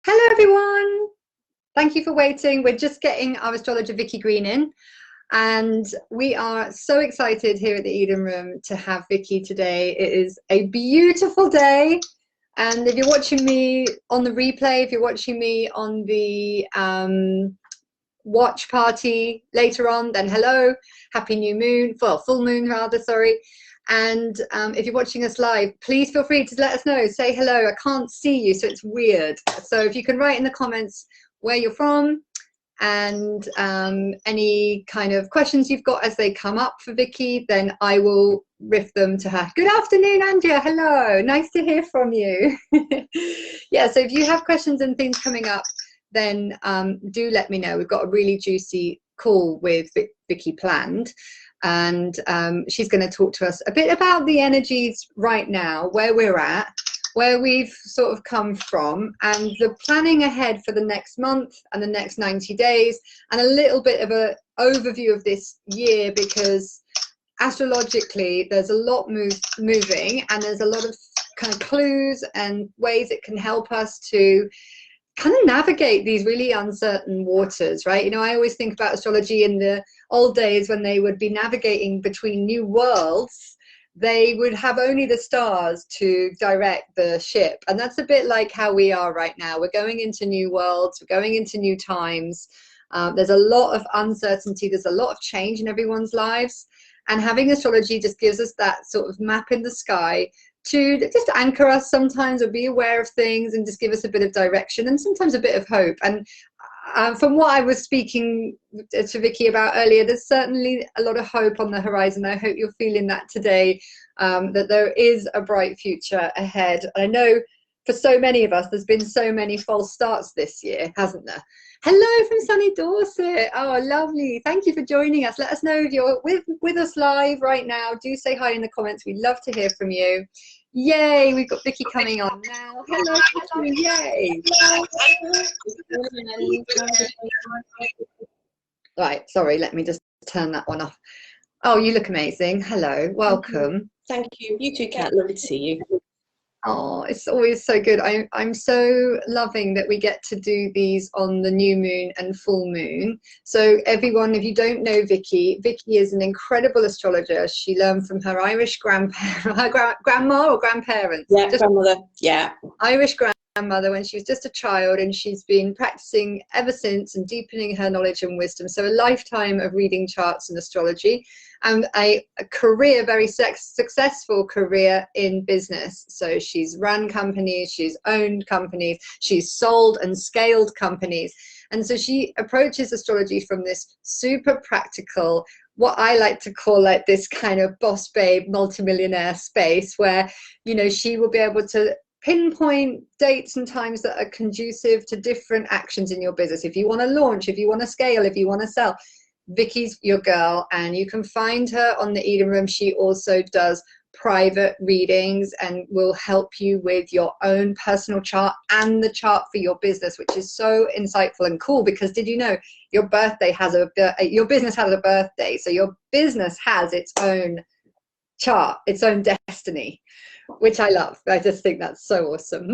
Hello everyone, thank you for waiting. We're just getting our astrologer Vicky Green in, and we are so excited here at the Eden Room to have Vicky today. It is a beautiful day, and if you're watching me on the replay, if you're watching me on the watch party later on, then hello, happy new moon, well, full moon rather, sorry. And if you're watching us live, please feel free to let us know, say hello. I can't see you, so it's weird. So if you can write in the comments where you're from and any kind of questions you've got as they come up for Vicky, then I will riff them to her. Good afternoon, Andrea. Hello, nice to hear from you. Yeah, so if you have questions and things coming up, then do let me know. We've got a really juicy call with Vicky planned. And she's going to talk to us a bit about the energies right now, where we're at, where we've sort of come from, and the planning ahead for the next month and the next 90 days, and a little bit of an overview of this year, because astrologically there's a lot moving, and there's a lot of kind of clues and ways it can help us to kind of navigate these really uncertain waters, right? You know, I always think about astrology in the old days when they would be navigating between new worlds. They would have only the stars to direct the ship, and that's a bit like how we are right now. We're going into new worlds, we're going into new times. There's a lot of uncertainty, there's a lot of change in everyone's lives, and having astrology just gives us that sort of map in the sky to just anchor us sometimes, or be aware of things and just give us a bit of direction and sometimes a bit of hope. And from what I was speaking to Vicky about earlier, there's certainly a lot of hope on the horizon. I hope you're feeling that today, that there is a bright future ahead. I know for so many of us, there's been so many false starts this year, hasn't there? Hello from sunny Dorset. Oh, lovely. Thank you for joining us. Let us know if you're with us live right now. Do say hi in the comments. We'd love to hear from you. Yay, we've got Vicky coming on now. Hello, Vicky. Yay. Right, sorry, let me just turn that one off. Oh, you look amazing. Hello, welcome. Thank you. You too, Kat. Lovely to see you. Oh, it's always so good. I'm so loving that we get to do these on the new moon and full moon. So everyone, if you don't know Vicky, Vicky is an incredible astrologer. She learned from her Irish grandparent, her grandma or grandparents? Yeah, grandmother. Yeah. Irish grandmother when she was just a child, and she's been practicing ever since and deepening her knowledge and wisdom. So a lifetime of reading charts and astrology, and a career, very successful career in business. So she's run companies, she's owned companies, she's sold and scaled companies. And so she approaches astrology from this super practical, what I like to call like this kind of boss babe multimillionaire space, where, you know, she will be able to pinpoint dates and times that are conducive to different actions in your business. If you want to launch, if you want to scale, if you want to sell, Vicky's your girl, and you can find her on the Eden Room. She also does private readings and will help you with your own personal chart and the chart for your business, which is so insightful and cool, because did you know your birthday has your business has a birthday, so your business has its own chart, its own destiny, which I love. I just think that's so awesome.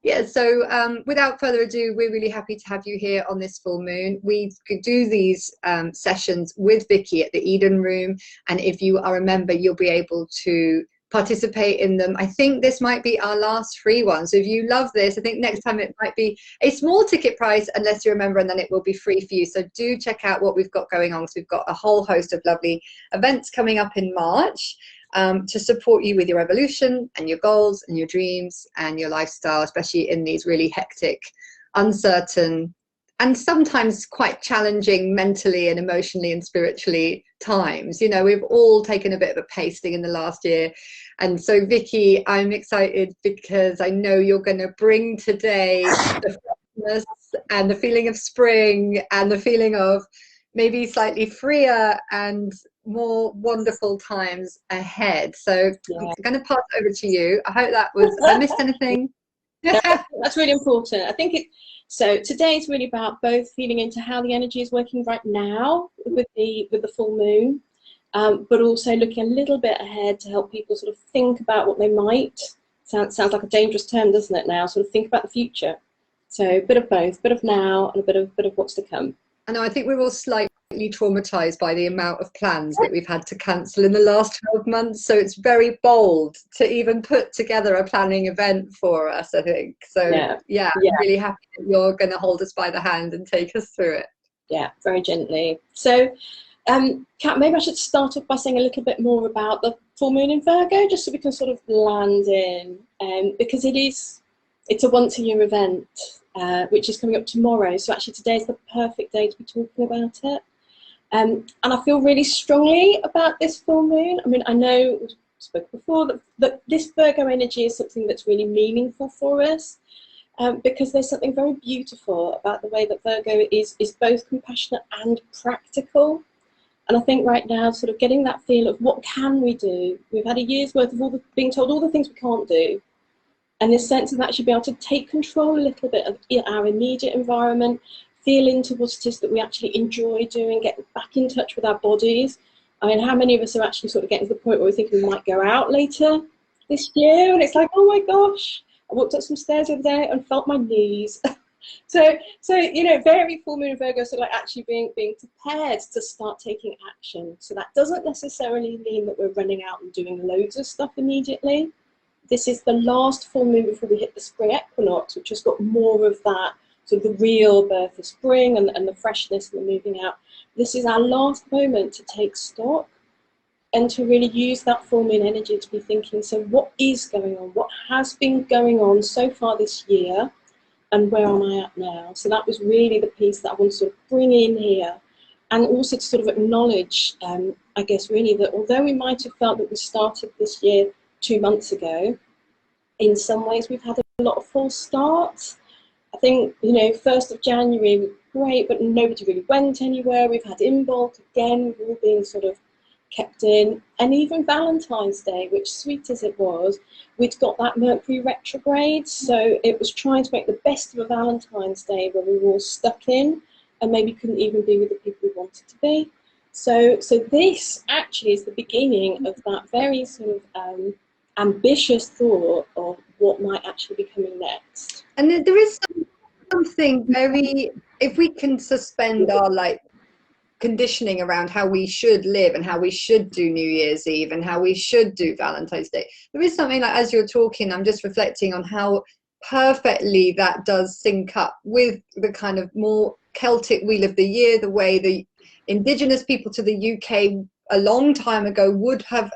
Yeah, so without further ado, we're really happy to have you here on this full moon. We could do these sessions with Vicky at the Eden Room, and if you are a member, you'll be able to participate in them. I think this might be our last free one, so if you love this, I think next time it might be a small ticket price unless you're a member, and then it will be free for you. So do check out what we've got going on, because we've got a whole host of lovely events coming up in March to support you with your evolution and your goals and your dreams and your lifestyle, especially in these really hectic, uncertain, and sometimes quite challenging mentally and emotionally and spiritually times. You know, we've all taken a bit of a pasting in the last year. And so Vicky, I'm excited because I know you're going to bring today the freshness and the feeling of spring and the feeling of maybe slightly freer and more wonderful times ahead. So I'm going to pass over to you. I hope that was, I missed anything? That's really important. I think so today is really about both feeling into how the energy is working right now with the full moon, but also looking a little bit ahead to help people sort of think about what they might sounds like a dangerous term, doesn't it now? Sort of think about the future. So a bit of both, a bit of now and a bit of what's to come. I know, I think we're all slightly traumatized by the amount of plans that we've had to cancel in the last 12 months. So it's very bold to even put together a planning event for us, I think. So yeah. I'm really happy that you're going to hold us by the hand and take us through it. Yeah, very gently. So Kat, maybe I should start off by saying a little bit more about the full moon in Virgo, just so we can sort of land in, because it's a once-a-year event, which is coming up tomorrow. So actually today is the perfect day to be talking about it. And I feel really strongly about this full moon. I mean, I know we spoke before that this Virgo energy is something that's really meaningful for us, because there's something very beautiful about the way that Virgo is both compassionate and practical. And I think right now, sort of getting that feel of what can we do? We've had a year's worth of being told all the things we can't do. And this sense of actually being able to take control a little bit of our immediate environment, feel into what it is that we actually enjoy doing, get back in touch with our bodies. I mean, how many of us are actually sort of getting to the point where we think we might go out later this year? And it's like, oh my gosh, I walked up some stairs over there and felt my knees. So you know, very full moon Virgo, so like actually being prepared to start taking action. So that doesn't necessarily mean that we're running out and doing loads of stuff immediately. This is the last full moon before we hit the spring equinox, which has got more of that sort of the real birth of spring and the freshness and the moving out. This is our last moment to take stock and to really use that full moon energy to be thinking, so what is going on? What has been going on so far this year? And where am I at now? So that was really the piece that I want to sort of bring in here. And also to sort of acknowledge, I guess, really that although we might have felt that we started this year 2 months ago, in some ways we've had a lot of false starts. I think, you know, 1st of January was great, but nobody really went anywhere. We've had Imbolc again, we're all being sort of kept in. And even Valentine's Day, which sweet as it was, we'd got that Mercury retrograde. So it was trying to make the best of a Valentine's Day where we were all stuck in and maybe couldn't even be with the people we wanted to be. So this actually is the beginning of that very sort of ambitious thought of what might actually be coming next. And there is something very, if we can suspend our like conditioning around how we should live and how we should do New Year's Eve and how we should do Valentine's Day, there is something like, as you're talking, I'm just reflecting on how perfectly that does sync up with the kind of more Celtic wheel of the year, the way the indigenous people to the UK a long time ago would have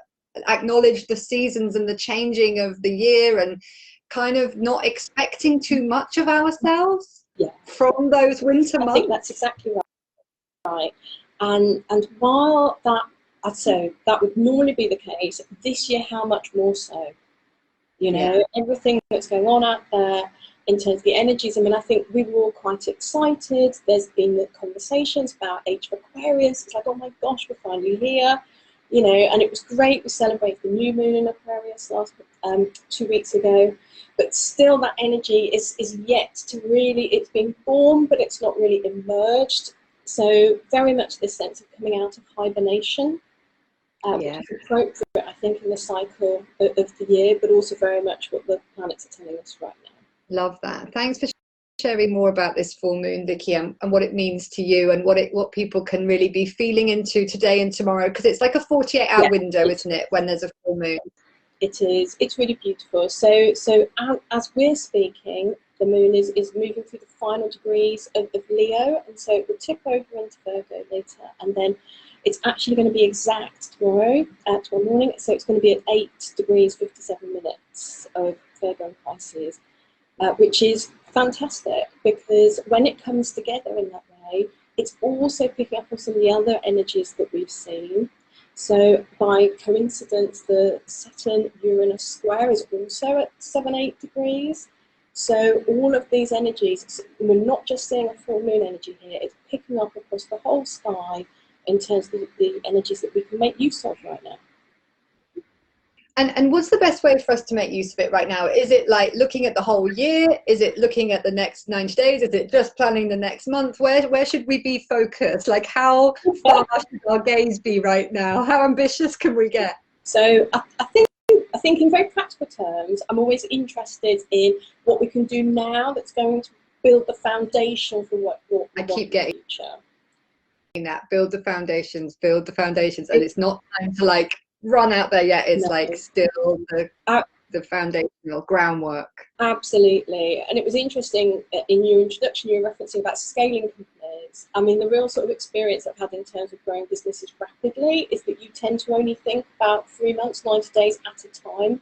acknowledged the seasons and the changing of the year and kind of not expecting too much of ourselves from those winter months. I think that's exactly right. And while that, I'd say that would normally be the case, this year how much more so? You know, everything that's going on out there in terms of the energies. I mean, I think we were all quite excited. There's been the conversations about Age of Aquarius. It's like, oh my gosh, we're finally here. You know, and it was great. We celebrated the new moon in Aquarius last 2 weeks ago, but still that energy is yet to really, it's been born, but it's not really emerged. So very much this sense of coming out of hibernation, which is appropriate, I think, in the cycle of the year, but also very much what the planets are telling us right now. Love that. Thanks for sharing more about this full moon, Vicky, and what it means to you and what people can really be feeling into today and tomorrow, because it's like a 48-hour window, isn't it, when there's a full moon? It is. It's really beautiful. So as we're speaking, the moon is moving through the final degrees of Leo, and so it will tip over into Virgo later, and then it's actually going to be exact tomorrow morning. So it's going to be at 8 degrees 57 minutes of Virgo and Pisces, which is fantastic, because when it comes together in that way, it's also picking up on some of the other energies that we've seen. So by coincidence, the Saturn Uranus square is also at 7-8 degrees. So all of these energies, we're not just seeing a full moon energy here, it's picking up across the whole sky in terms of the energies that we can make use of right now. And what's the best way for us to make use of it right now? Is it like looking at the whole year? Is it looking at the next 90 days? Is it just planning the next month? Where should we be focused? Like, how far should our gaze be right now? How ambitious can we get? So I think think in very practical terms, I'm always interested in what we can do now that's going to build the foundation for what we I want keep in the getting future. that, build the foundations, and it's not time to like run out there yet. It's No. like still the foundational groundwork. Absolutely. And it was interesting in your introduction, you were referencing about scaling companies. I mean, the real sort of experience I've had in terms of growing businesses rapidly is that you tend to only think about 3 months, 90 days at a time,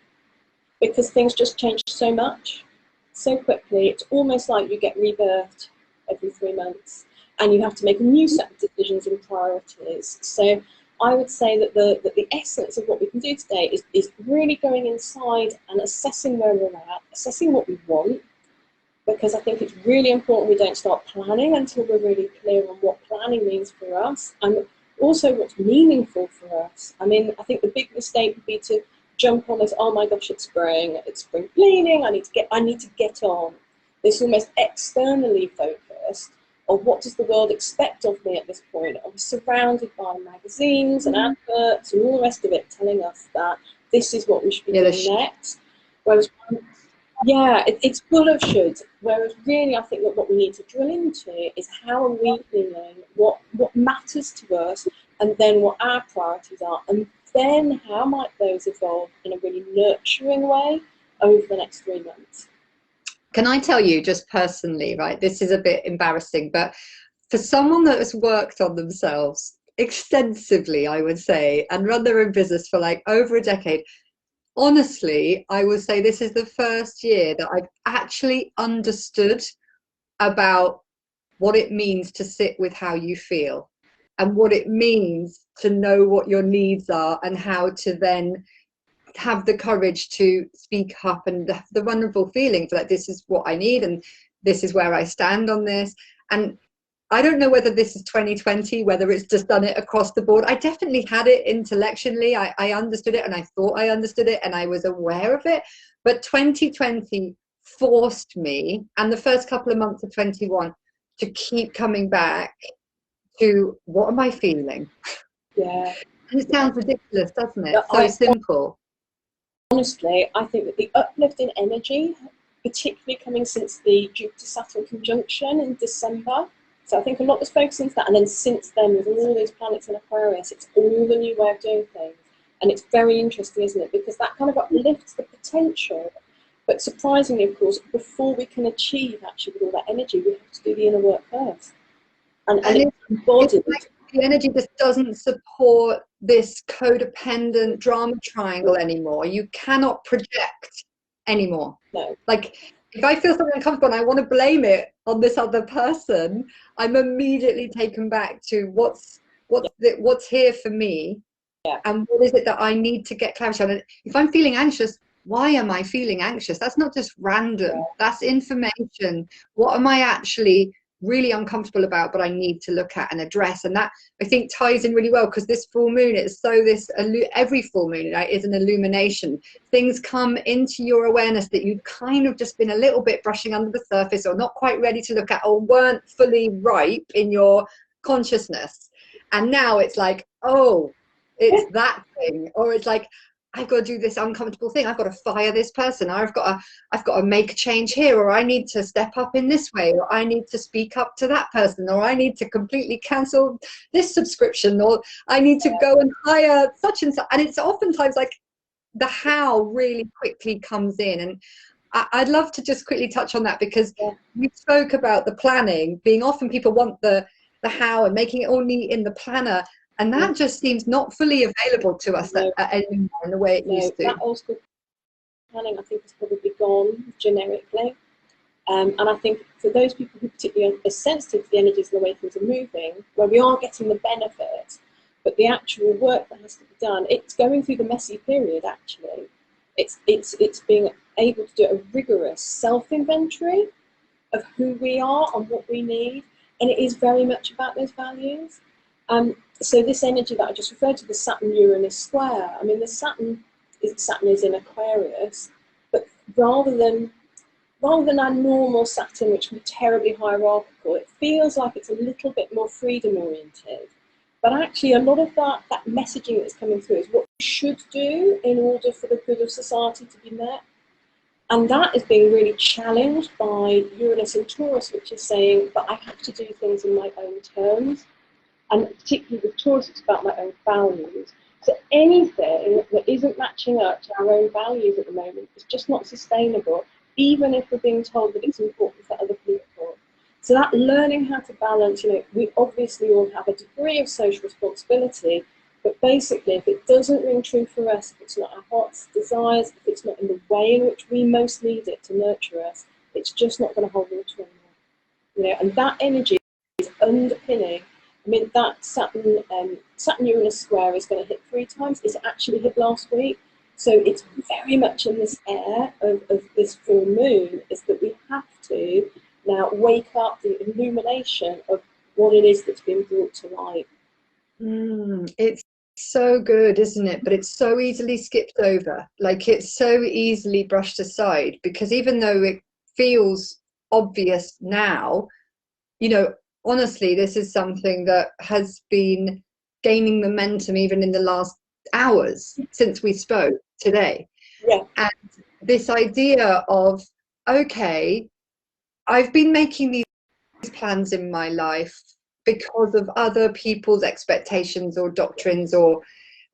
because things just change so much, so quickly. It's almost like you get rebirthed every 3 months and you have to make a new set of decisions and priorities. So I would say that the essence of what we can do today is really going inside and assessing where we're at, assessing what we want, because I think it's really important we don't start planning until we're really clear on what planning means for us and also what's meaningful for us. I mean, I think the big mistake would be to jump on this, oh my gosh, it's spring cleaning, I need to get on. This almost externally focused, or what does the world expect of me at this point? I'm surrounded by magazines and adverts and all the rest of it telling us that this is what we should be doing next. Whereas, it's full of shoulds. Whereas really, I think that what we need to drill into is how are we feeling, what matters to us, and then what our priorities are, and then how might those evolve in a really nurturing way over the next 3 months. Can I tell you just personally, right, this is a bit embarrassing, but for someone that has worked on themselves extensively, I would say, and run their own business for like over a decade, honestly, I would say this is the first year that I've actually understood about what it means to sit with how you feel and what it means to know what your needs are and how to then have the courage to speak up and have the wonderful feeling for like, this is what I need and this is where I stand on this. And I don't know whether this is 2020, whether it's just done it across the board. I definitely had it intellectually. I understood it and I thought I understood it and I was aware of it. But 2020 forced me, and the first couple of months of 21, to keep coming back to what am I feeling? Yeah. And it sounds ridiculous, doesn't it? So simple. Honestly, I think that the uplift in energy, particularly coming since the Jupiter-Saturn conjunction in December, so I think a lot was focused into that, and then since then with all these planets in Aquarius, it's all the new way of doing things, and it's very interesting, isn't it? Because that kind of uplifts the potential, but surprisingly, of course, before we can achieve actually with all that energy, we have to do the inner work first, and it's embodied. Like the energy just doesn't support this codependent drama triangle anymore. You cannot project anymore. No. Like if I feel something uncomfortable and I want to blame it on this other person, I'm immediately taken back to what's here for me, and what is it that I need to get clarity on. And if I'm feeling anxious, why am I feeling anxious? That's not just random. That's information. What am I actually really uncomfortable about, but I need to look at and address? And that I think ties in really well, because this full moon is every full moon, right, is an illumination. Things come into your awareness that you've kind of just been a little bit brushing under the surface, or not quite ready to look at, or weren't fully ripe in your consciousness. And now it's like, oh, it's that thing, or it's like, I've got to do this uncomfortable thing. I've got to fire this person. I've got to make a change here, or I need to step up in this way, or I need to speak up to that person, or I need to completely cancel this subscription, or I need to go and hire such and such. And it's oftentimes like the how really quickly comes in. And I'd love to just quickly touch on that, because we spoke about the planning being often people want the how and making it all neat in the planner. And that just seems not fully available to us anymore in the way it used to. That old school planning, I think, has probably gone generically. And I think for those people who particularly are sensitive to the energies and the way things are moving, where we are getting the benefit, but the actual work that has to be done, it's going through the messy period, actually. It's being able to do a rigorous self-inventory of who we are and what we need. And it is very much about those values. So this energy that I just referred to, the Saturn-Uranus square, I mean, the Saturn is in Aquarius, but rather than our normal Saturn, which can be terribly hierarchical, it feels like it's a little bit more freedom-oriented. But actually, a lot of that messaging that's coming through is what you should do in order for the good of society to be met. And that is being really challenged by Uranus and Taurus, which is saying, but I have to do things in my own terms. And particularly with Taurus, it's about my own values. So anything that isn't matching up to our own values at the moment is just not sustainable, even if we're being told that it's important for other people. So that learning how to balance, we obviously all have a degree of social responsibility, but basically if it doesn't ring true for us, if it's not our heart's desires, if it's not in the way in which we most need it to nurture us, it's just not going to hold water anymore. And that energy is underpinning. I mean, that Saturn-Uranus square is going to hit 3 times. It's actually hit last week. So it's very much in this air of this full moon, is that we have to now wake up the illumination of what it is that's been brought to light. It's so good, isn't it? But it's so easily skipped over. Like, it's so easily brushed aside, because even though it feels obvious now, honestly, this is something that has been gaining momentum even in the last hours since we spoke today. Yeah. And this idea of, okay, I've been making these plans in my life because of other people's expectations or doctrines or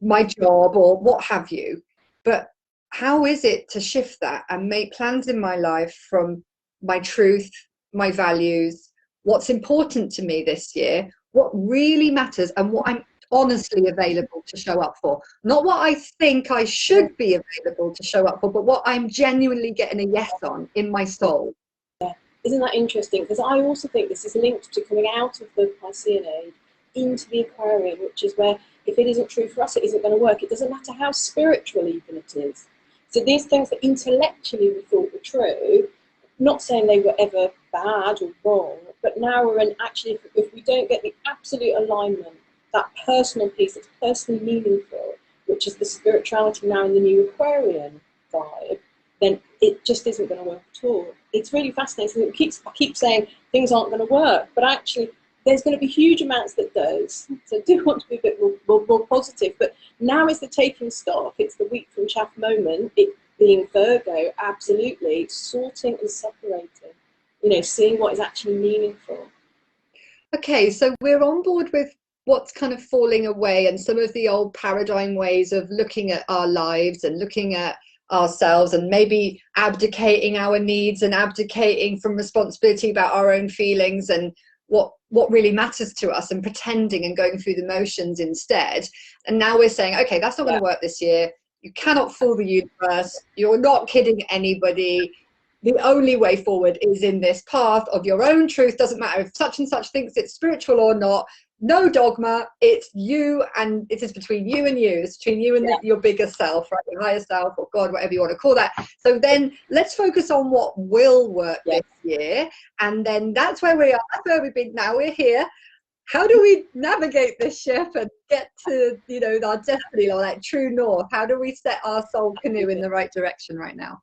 my job or what have you. But how is it to shift that and make plans in my life from my truth, my values, what's important to me this year, what really matters, and what I'm honestly available to show up for? Not what I think I should be available to show up for, but what I'm genuinely getting a yes on in my soul. Isn't that interesting? Because I also think this is linked to coming out of the Piscean age into the Aquarian, which is where if it isn't true for us, it isn't going to work. It doesn't matter how spiritual even it is. So these things that intellectually we thought were true, not saying they were ever bad or wrong, but now we're in, actually, if we don't get the absolute alignment, that personal piece that's personally meaningful, which is the spirituality now in the new Aquarian vibe, then it just isn't going to work at all. It's really fascinating. I keep saying things aren't going to work, but actually there's going to be huge amounts that does. So I do want to be a bit more positive, but now is the taking stock. It's the wheat from chaff moment, it being Virgo, absolutely, sorting and separating, seeing what is actually meaningful. Okay, so we're on board with what's kind of falling away and some of the old paradigm ways of looking at our lives and looking at ourselves and maybe abdicating our needs and abdicating from responsibility about our own feelings and what really matters to us, and pretending and going through the motions instead. And now we're saying, okay, that's not going to work this year. You cannot fool the universe. You're not kidding anybody. The only way forward is in this path of your own truth. Doesn't matter if such and such thinks it's spiritual or not. No dogma. It's you, and it is between you and you. It's between you and your bigger self, right? Your higher self, or God, whatever you want to call that. So then let's focus on what will work this year, and then that's where we are. That's where we've been. Now we're here. How do we navigate this ship and get to our destiny, or like true north? How do we set our soul canoe in the right direction right now?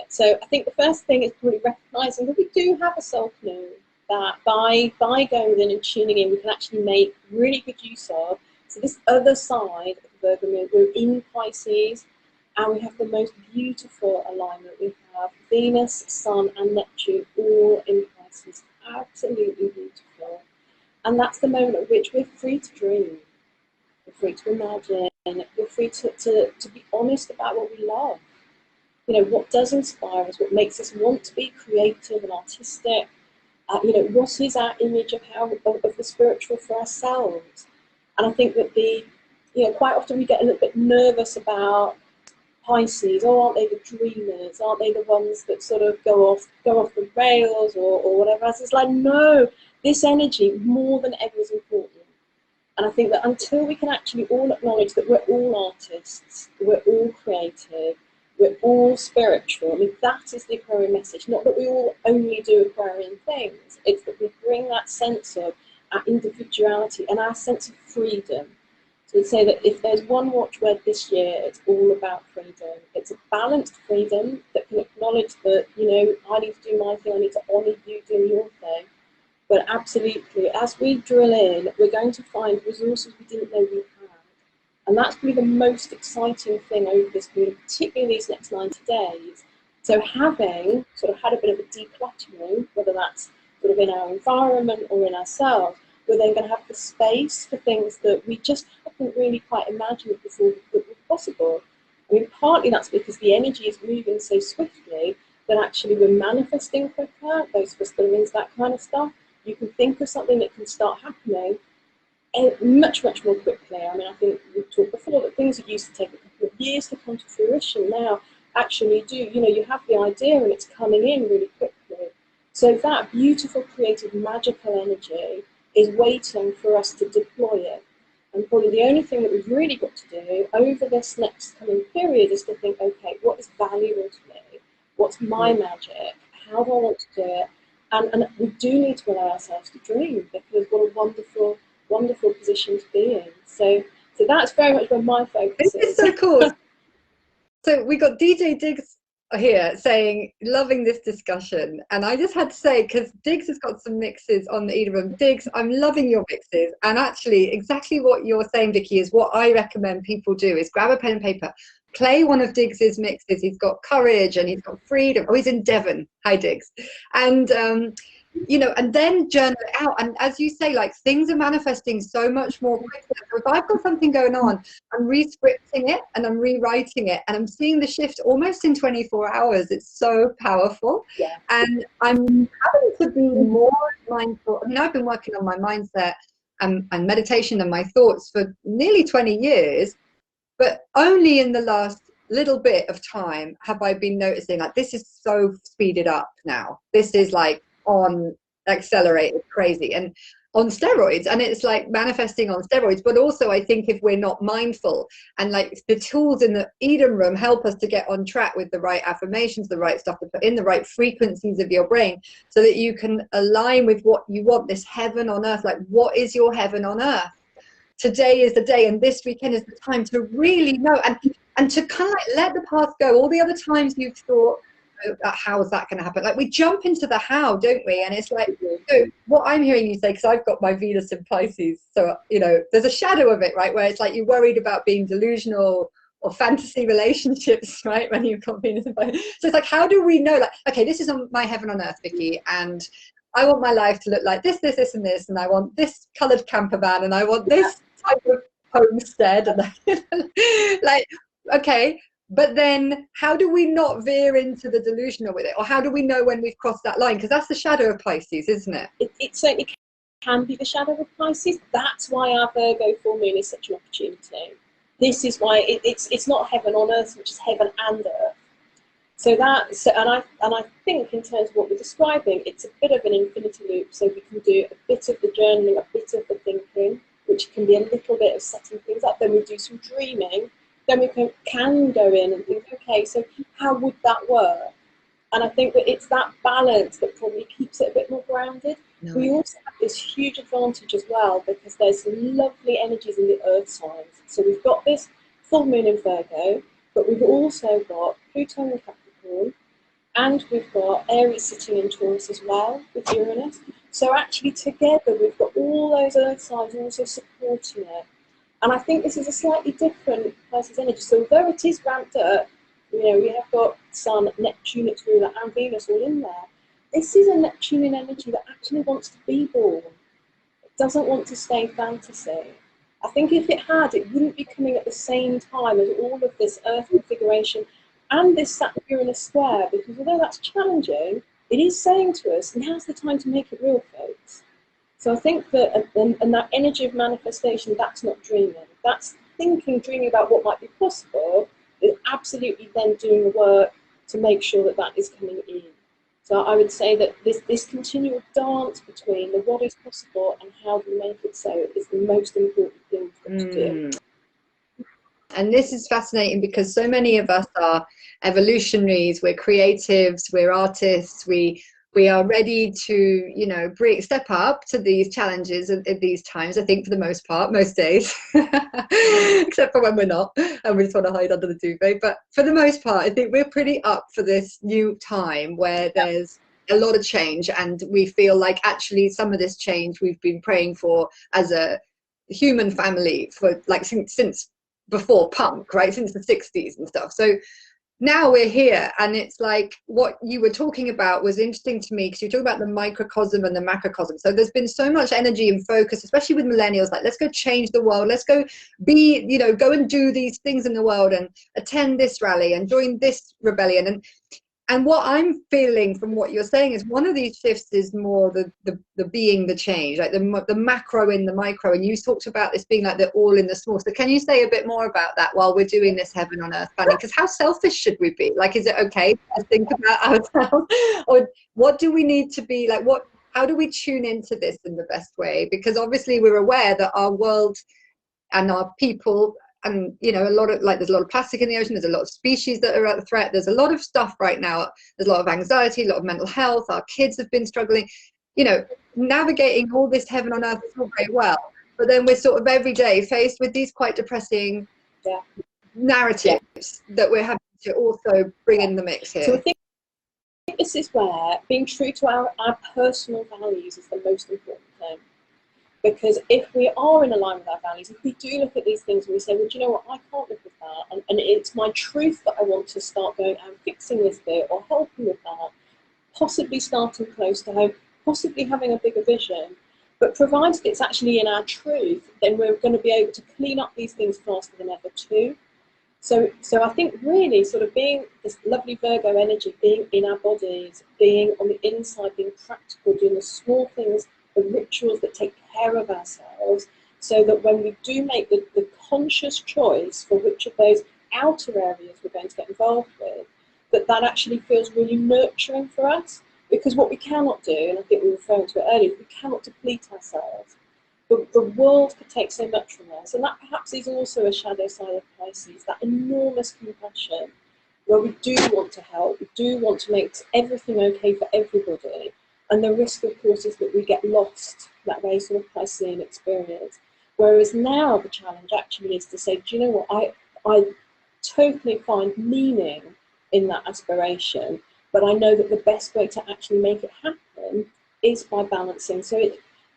So I think the first thing is probably recognising that we do have a soul canoe, that by going in and tuning in, we can actually make really good use of. So this other side of the Virgo Moon, we're in Pisces, and we have the most beautiful alignment. We have Venus, Sun and Neptune all in Pisces, absolutely beautiful. And that's the moment at which we're free to dream, we're free to imagine, we're free to be honest about what we love. What does inspire us, what makes us want to be creative and artistic. What is our image of the spiritual for ourselves? And I think that quite often we get a little bit nervous about Pisces. Oh, aren't they the dreamers? Aren't they the ones that sort of go off the rails or whatever else? It's like, no, this energy more than ever is important. And I think that until we can actually all acknowledge that we're all artists, we're all creative, we're all spiritual. I mean, that is the Aquarian message. Not that we all only do Aquarian things. It's that we bring that sense of our individuality and our sense of freedom. So we'd say that if there's one watchword this year, it's all about freedom. It's a balanced freedom that can acknowledge that, I need to do my thing, I need to honour you doing your thing. But absolutely, as we drill in, we're going to find resources we didn't know we had. And that's probably the most exciting thing over this period, particularly these next 90 days. So having sort of had a bit of a decluttering, whether that's sort of in our environment or in ourselves, we're then going to have the space for things that we just haven't really quite imagined before that were possible. I mean, partly that's because the energy is moving so swiftly that actually we're manifesting quicker, those fulfillments, that kind of stuff. You can think of something that can start happening much, much more quickly. I mean, I think we've talked before that things that used to take a couple of years to come to fruition now actually do. You know, you have the idea and it's coming in really quickly. So that beautiful, creative, magical energy is waiting for us to deploy it. And probably the only thing that we've really got to do over this next coming period is to think, okay, what is valuable to me? What's my magic? How do I want to do it? And we do need to allow ourselves to dream, because what a wonderful, wonderful position to be in. So that's very much where my focus is. This is so cool. So we got DJ Diggs here saying, loving this discussion. And I just had to say, because Diggs has got some mixes on the Eden Room. Diggs, I'm loving your mixes. And actually, exactly what you're saying, Vicky, is what I recommend people do, is grab a pen and paper, play one of Diggs's mixes. He's got courage and he's got freedom. Oh, he's in Devon. Hi, Diggs. And, you know, and then journal it out. And as you say, like, things are manifesting so much more quickly. So if I've got something going on, I'm re-scripting it and I'm rewriting it, and I'm seeing the shift almost in 24 hours. It's so powerful. Yeah. And I'm having to be more mindful. I mean, I've been working on my mindset and meditation and my thoughts for nearly 20 years, but only in the last little bit of time have I been noticing, like, this is so speeded up now. This is like on accelerated crazy and on steroids, and it's like manifesting on steroids. But also I think if we're not mindful, and like the tools in the Eden Room help us to get on track with the right affirmations, the right stuff to put in, the right frequencies of your brain, so that you can align with what you want, this heaven on earth. Like, what is your heaven on earth? Today is the day, and this weekend is the time to really know, and to kind of like let the past go. All the other times you've thought, oh, how is that going to happen? Like, we jump into the how, don't we? And it's like, so what I'm hearing you say, because I've got my Venus in Pisces, so, you know, there's a shadow of it, right? Where it's like you're worried about being delusional or fantasy relationships, right? When you've got Venus in Pisces. So it's like, how do we know, like, okay, this is on my heaven on earth, Vicky, and I want my life to look like this, this, this, and this, and I want this coloured camper van, and I want this type of homestead, and like, okay, but then how do we not veer into the delusional with it? Or how do we know when we've crossed that line? Because that's the shadow of Pisces, isn't it? It certainly can be the shadow of Pisces. That's why our Virgo full moon is such an opportunity. This is why it's not heaven on earth, which is heaven and earth. And I think in terms of what we're describing, it's a bit of an infinity loop. So we can do a bit of the journaling, a bit of the thinking, which can be a little bit of setting things up. Then we do some dreaming. Then we can go in and think, okay, so how would that work? And I think that it's that balance that probably keeps it a bit more grounded. No. We also have this huge advantage as well, because there's some lovely energies in the earth signs. So we've got this full moon in Virgo, but we've also got Pluto in Capricorn, and we've got Aries sitting in Taurus as well with Uranus. So actually together we've got all those earth signs also supporting it. And I think this is a slightly different Pisces energy. So although it is ramped up, you know, we have got Sun, Neptune, its ruler, and Venus all in there. This is a Neptunian energy that actually wants to be born. It doesn't want to stay fantasy. I think if it had, it wouldn't be coming at the same time as all of this Earth configuration and this Saturn-Uranus square, because although that's challenging, it is saying to us, now's the time to make it real, folks. So I think that, and that energy of manifestation, that's not dreaming. That's thinking, dreaming about what might be possible, is absolutely then doing the work to make sure that that is coming in. So I would say that this continual dance between the what is possible and how do we make it so is the most important thing for us to do. And this is fascinating because so many of us are evolutionaries, we're creatives, we're artists, we are ready to, you know, step up to these challenges at these times, I think, for the most part, most days, except for when we're not and we just want to hide under the duvet. But for the most part, I think we're pretty up for this new time where there's a lot of change, and we feel like actually some of this change we've been praying for as a human family for like since before punk, right, since the 60s and stuff. So now we're here, and it's like what you were talking about was interesting to me, because you talk about the microcosm and the macrocosm. So there's been so much energy and focus, especially with millennials, like let's go change the world, let's go be, you know, go and do these things in the world and attend this rally and join this rebellion. And what I'm feeling from what you're saying is one of these shifts is more the being the change, like the macro in the micro. And you talked about this being like the all in the small. So can you say a bit more about that while we're doing this heaven on earth planning? Because how selfish should we be? Like, is it okay to think about ourselves? Or what do we need to be like? How do we tune into this in the best way? Because obviously we're aware that our world and our people, and you know, there's a lot of plastic in the ocean, there's a lot of species that are at threat, there's a lot of stuff right now, there's a lot of anxiety, a lot of mental health, our kids have been struggling, you know, navigating all this heaven on earth is all very well, but then we're sort of every day faced with these quite depressing narratives that we're having to also bring in the mix here. So I think this is where being true to our personal values is the most important thing. Because if we are in alignment with our values, if we do look at these things and we say, well, do you know what, I can't live with that, and it's my truth that I want to start going and fixing this bit or helping with that, possibly starting close to home, possibly having a bigger vision, but provided it's actually in our truth, then we're going to be able to clean up these things faster than ever too. So I think really sort of being this lovely Virgo energy, being in our bodies, being on the inside, being practical, doing the small things, the rituals that take care of ourselves, so that when we do make the conscious choice for which of those outer areas we're going to get involved with, that actually feels really nurturing for us. Because what we cannot do, and I think we were referring to it earlier, we cannot deplete ourselves. The world could take so much from us, and that perhaps is also a shadow side of Pisces, that enormous compassion, where we do want to help, we do want to make everything okay for everybody. And the risk, of course, is that we get lost, that very sort of Piscean experience. Whereas now the challenge actually is to say, do you know what, I totally find meaning in that aspiration, but I know that the best way to actually make it happen is by balancing. So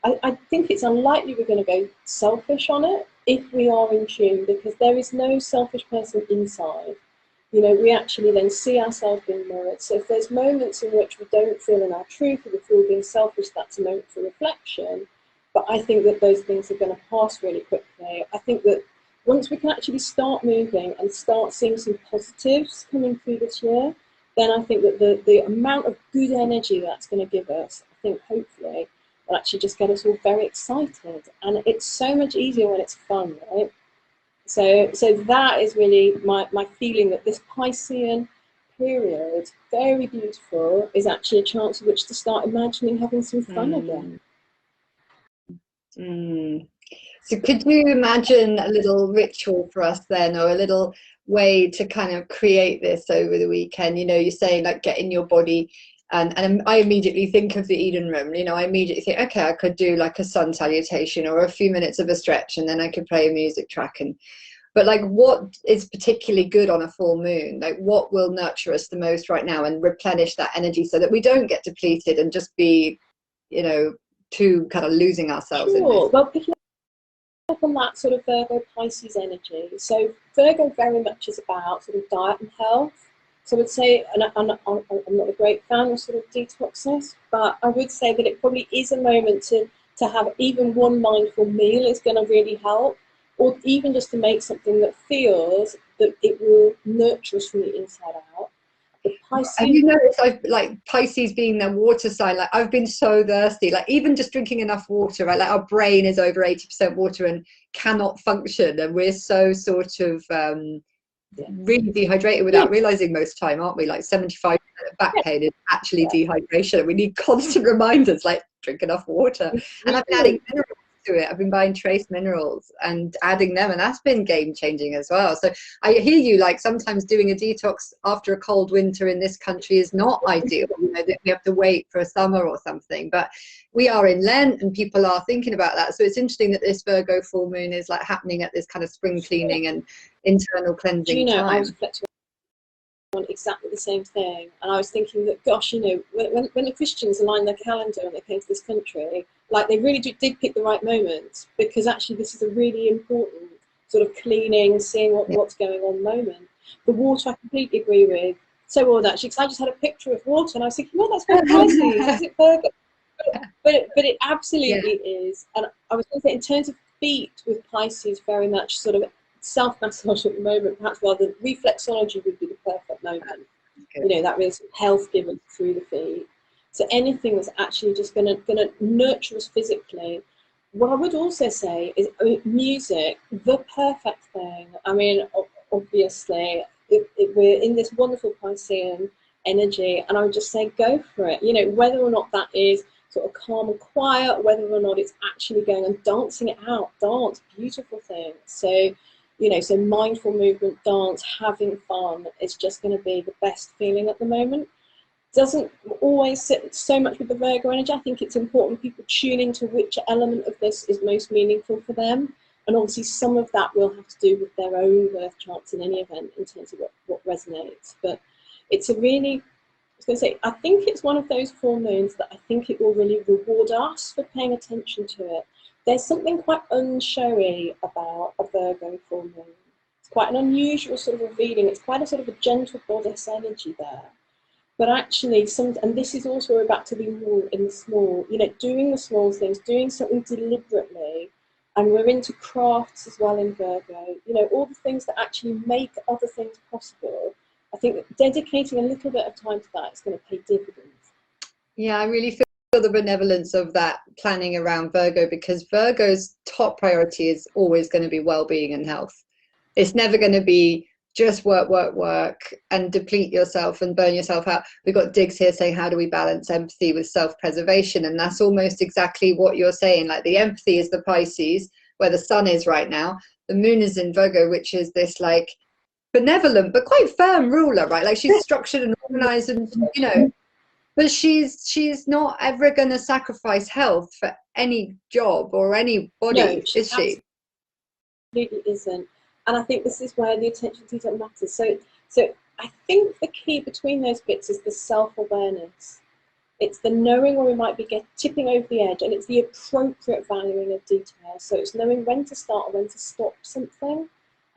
I think it's unlikely we're going to go selfish on it if we are in tune, because there is no selfish person inside. You know, we actually then see ourselves being mirrored. So if there's moments in which we don't feel in our truth, or we feel being selfish, that's a moment for reflection. But I think that those things are going to pass really quickly. I think that once we can actually start moving and start seeing some positives coming through this year, then I think that the amount of good energy that's going to give us, I think hopefully, will actually just get us all very excited. And it's so much easier when it's fun, right? So that is really my feeling, that this Piscean period, very beautiful, is actually a chance in which to start imagining having some fun again. So could you imagine a little ritual for us then, or a little way to kind of create this over the weekend? You know, you're saying like get in your body, and I immediately think of the Eden room. You know, I immediately think, okay, I could do like a sun salutation or a few minutes of a stretch, and then I could play a music track. But like, what is particularly good on a full moon? Like, what will nurture us the most right now and replenish that energy so that we don't get depleted and just be, you know, too kind of losing ourselves in this? Well, picking up on that sort of Virgo Pisces energy. So Virgo very much is about sort of diet and health. So I would say, and I'm not a great fan of sort of detoxes, but I would say that it probably is a moment to have even one mindful meal is going to really help. Or even just to make something that feels that it will nurture us from the inside out. Have you noticed, like Pisces being the water sign, like I've been so thirsty, like even just drinking enough water, right? Like our brain is over 80% water and cannot function, and we're so sort of really dehydrated without realizing most time, aren't we? Like 75% of back pain is actually dehydration. We need constant reminders, like drink enough water. And I've been adding minerals to it. I've been buying trace minerals and adding them, and that's been game changing as well. So I hear you, like sometimes doing a detox after a cold winter in this country is not ideal. You know, that we have to wait for a summer or something, but we are in Lent and people are thinking about that. So it's interesting that this Virgo full moon is like happening at this kind of spring cleaning and internal cleansing time. I was reflecting exactly the same thing. And I was thinking that, gosh, you know, when the Christians aligned their calendar and they came to this country, like they really did pick the right moment, because actually this is a really important sort of cleaning, seeing what's going on moment. The water, I completely agree with. So odd actually, because I just had a picture of water and I was thinking, well, that's very Pisces, is it Virgo? But it absolutely is. And I was going to say, in terms of feet with Pisces, very much sort of self-massage at the moment, perhaps rather reflexology would be the perfect moment. You know, that really health given through the feet. So anything that's actually just going to nurture us physically. What I would also say is, I mean, music, the perfect thing. I mean, obviously, we're in this wonderful Piscean energy, and I would just say go for it. You know, whether or not that is sort of calm and quiet, whether or not it's actually going and dancing it out, dance, beautiful thing. So, you know, so mindful movement, dance, having fun is just going to be the best feeling at the moment. Doesn't always sit so much with the Virgo energy. I think it's important people tune into which element of this is most meaningful for them. And obviously some of that will have to do with their own birth charts in any event in terms of what resonates. But it's a really, I was going to say, I think it's one of those full moons that I think it will really reward us for paying attention to it. There's something quite unshowy about a Virgo full moon. It's quite an unusual sort of revealing. It's quite a sort of a gentle goddess energy there. But actually, and this is also where we're back to the more in the small, you know, doing the small things, doing something deliberately. And we're into crafts as well in Virgo, you know, all the things that actually make other things possible. I think that dedicating a little bit of time to that is going to pay dividends. Yeah, I really feel the benevolence of that planning around Virgo, because Virgo's top priority is always going to be well-being and health. It's never going to be just work, work, work and deplete yourself and burn yourself out. We've got Diggs here saying, how do we balance empathy with self-preservation? And that's almost exactly what you're saying. Like the empathy is the Pisces, where the sun is right now. The moon is in Virgo, which is this like benevolent but quite firm ruler, right? Like she's structured and organized, and you know, but she's not ever going to sacrifice health for any job or anybody, is she? Absolutely isn't. And I think this is where the attention to detail matters. So I think the key between those bits is the self-awareness. It's the knowing where we might be tipping over the edge, and it's the appropriate valuing of detail. So it's knowing when to start and when to stop something,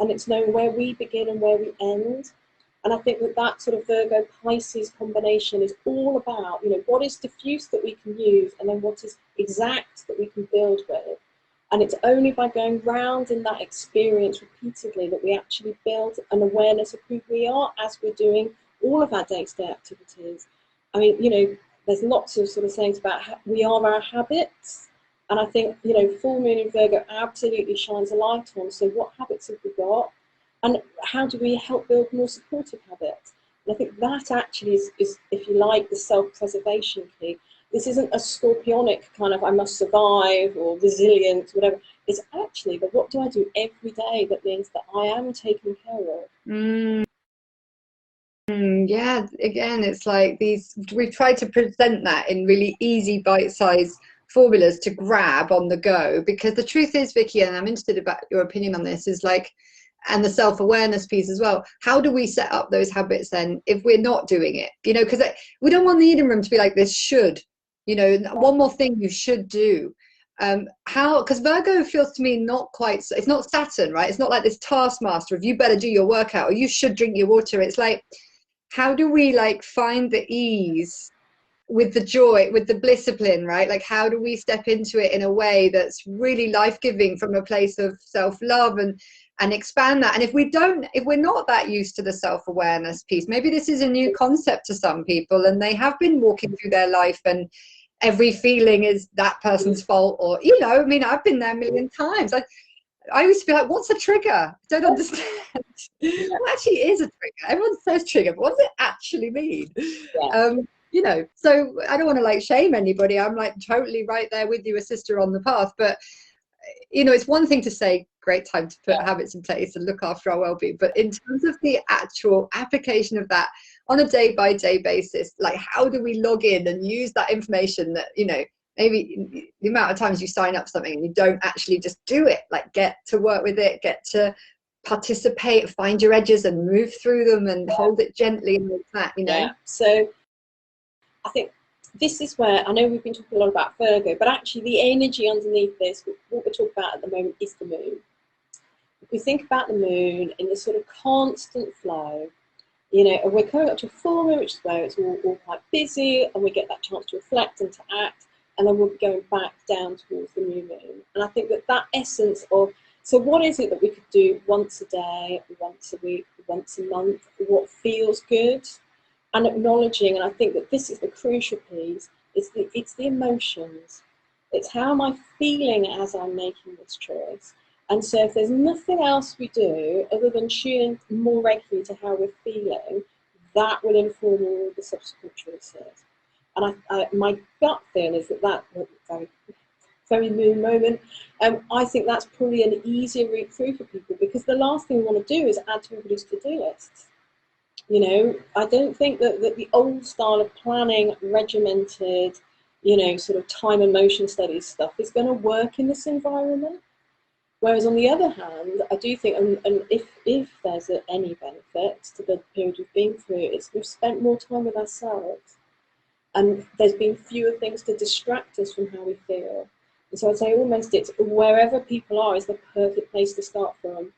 and it's knowing where we begin and where we end. And I think that sort of Virgo Pisces combination is all about, you know, what is diffuse that we can use, and then what is exact that we can build with. And it's only by going round in that experience repeatedly that we actually build an awareness of who we are as we're doing all of our day-to-day activities. I mean, you know, there's lots of sort of sayings about we are our habits. And I think, you know, full moon in Virgo absolutely shines a light on. So what habits have we got? And how do we help build more supportive habits? And I think that actually is, if you like, the self-preservation key. This isn't a scorpionic kind of I must survive or resilience, whatever. It's actually the what do I do every day that means that I am taken care of. Yeah, again, it's like we've tried to present that in really easy bite-sized formulas to grab on the go, because the truth is, Vicky, and I'm interested about your opinion on this, is like, and the self-awareness piece as well, how do we set up those habits then if we're not doing it? You know, because we don't want the Eden room to be like this should, you know, one more thing you should do. Because Virgo feels to me not quite, it's not Saturn, right? It's not like this taskmaster of you better do your workout or you should drink your water. It's like, how do we like find the ease with the joy, with the discipline, right? Like how do we step into it in a way that's really life-giving from a place of self-love and expand that? And if we're not that used to the self-awareness piece, maybe this is a new concept to some people and they have been walking through their life and every feeling is that person's fault, or, you know, I mean, I've been there a million times. I used to be like, what's a trigger? I don't understand. What actually is a trigger? Everyone says trigger, but what does it actually mean? Yeah. You know, so I don't want to like shame anybody. I'm like totally right there with you, a sister on the path. But, you know, it's one thing to say, great time to put habits in place and look after our well-being. But in terms of the actual application of that on a day-by-day basis, like how do we log in and use that information that, you know, maybe the amount of times you sign up something and you don't actually just do it, like get to work with it, get to participate, find your edges and move through them and hold it gently and like that, you know? Yeah. So I think this is where, I know we've been talking a lot about Virgo, but actually the energy underneath this, what we're talking about at the moment, is the moon. If we think about the moon in this sort of constant flow, you know, and we're coming up to a full moon, which is where it's all quite busy, and we get that chance to reflect and to act, and then we'll be going back down towards the new moon. And I think that that essence of, so what is it that we could do once a day, once a week, once a month, what feels good, and acknowledging, and I think that this is the crucial piece, it's the emotions. It's how am I feeling as I'm making this choice. And so if there's nothing else we do other than tune in more regularly to how we're feeling, that will inform all the subsequent choices. And my gut feeling is that very, very moon moment, I think that's probably an easier route through for people, because the last thing we want to do is add to everybody's to-do lists. You know, I don't think that the old style of planning, regimented, you know, sort of time and motion studies stuff is going to work in this environment. Whereas on the other hand, I do think, and if there's any benefit to the period we've been through, it's we've spent more time with ourselves. And there's been fewer things to distract us from how we feel. And so I'd say almost it's wherever people are is the perfect place to start from.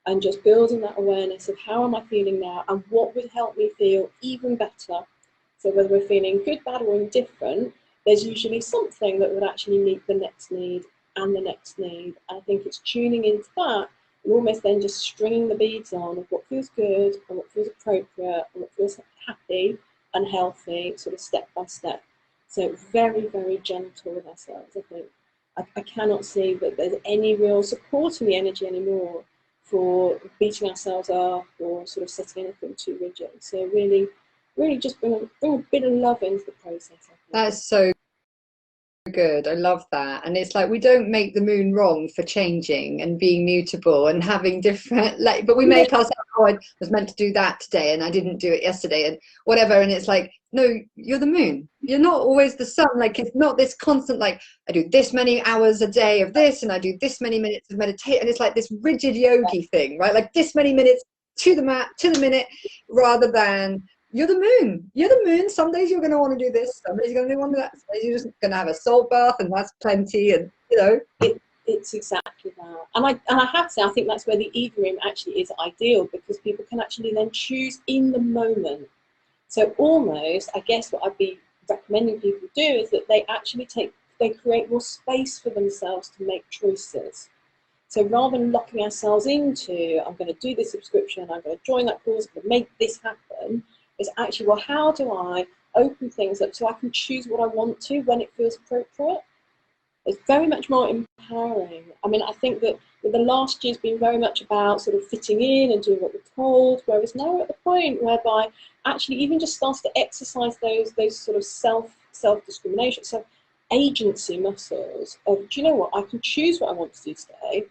And just building that awareness of how am I feeling now and what would help me feel even better. So whether we're feeling good, bad or indifferent, there's usually something that would actually meet the next need and the next need. I think it's tuning into that and almost then just stringing the beads on of what feels good and what feels appropriate and what feels happy and healthy, sort of step by step. So very, very gentle with ourselves, I think. I cannot see that there's any real support in the energy anymore for beating ourselves up or sort of setting anything too rigid. So really, really just bring a bit of love into the process, I think. That's so good. I love that. And it's like we don't make the moon wrong for changing and being mutable and having different, like, but we make ourselves, oh, I was meant to do that today and I didn't do it yesterday and whatever. And it's like, no, you're the moon. You're not always the sun. Like, it's not this constant, like, I do this many hours a day of this and I do this many minutes of meditate. And it's like this rigid yogi thing, right? Like this many minutes to the minute, rather than you're the moon. You're the moon. Some days you're going to want to do this. Some days you're going to want to do that. Some days you're just going to have a salt bath, and that's plenty. And you know, it's exactly that. And I have to say, I think that's where the Eva room actually is ideal, because people can actually then choose in the moment. So almost, I guess what I'd be recommending people do is that they actually create more space for themselves to make choices. So rather than locking ourselves into, I'm going to do this subscription, I'm going to join that course, I'm going to make this happen, is actually, well, how do I open things up so I can choose what I want to when it feels appropriate? It's very much more empowering. I mean, I think that the last year's been very much about sort of fitting in and doing what we're told, whereas now we're at the point whereby actually even just starts to exercise those sort of self-discrimination, self-agency muscles of, do you know what, I can choose what I want to do today,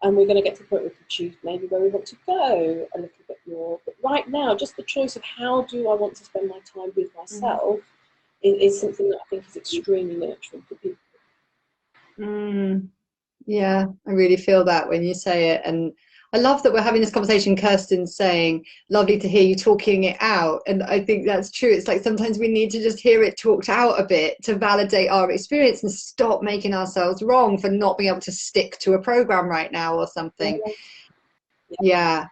and we're going to get to the point where we can choose maybe where we want to go a little bit more. But right now, just the choice of how do I want to spend my time with myself is something that I think is extremely nurturing for people. Yeah, I really feel that when you say it. And I love that we're having this conversation. Kirsten's saying, lovely to hear you talking it out. And I think that's true. It's like sometimes we need to just hear it talked out a bit to validate our experience and stop making ourselves wrong for not being able to stick to a program right now or something. Yeah.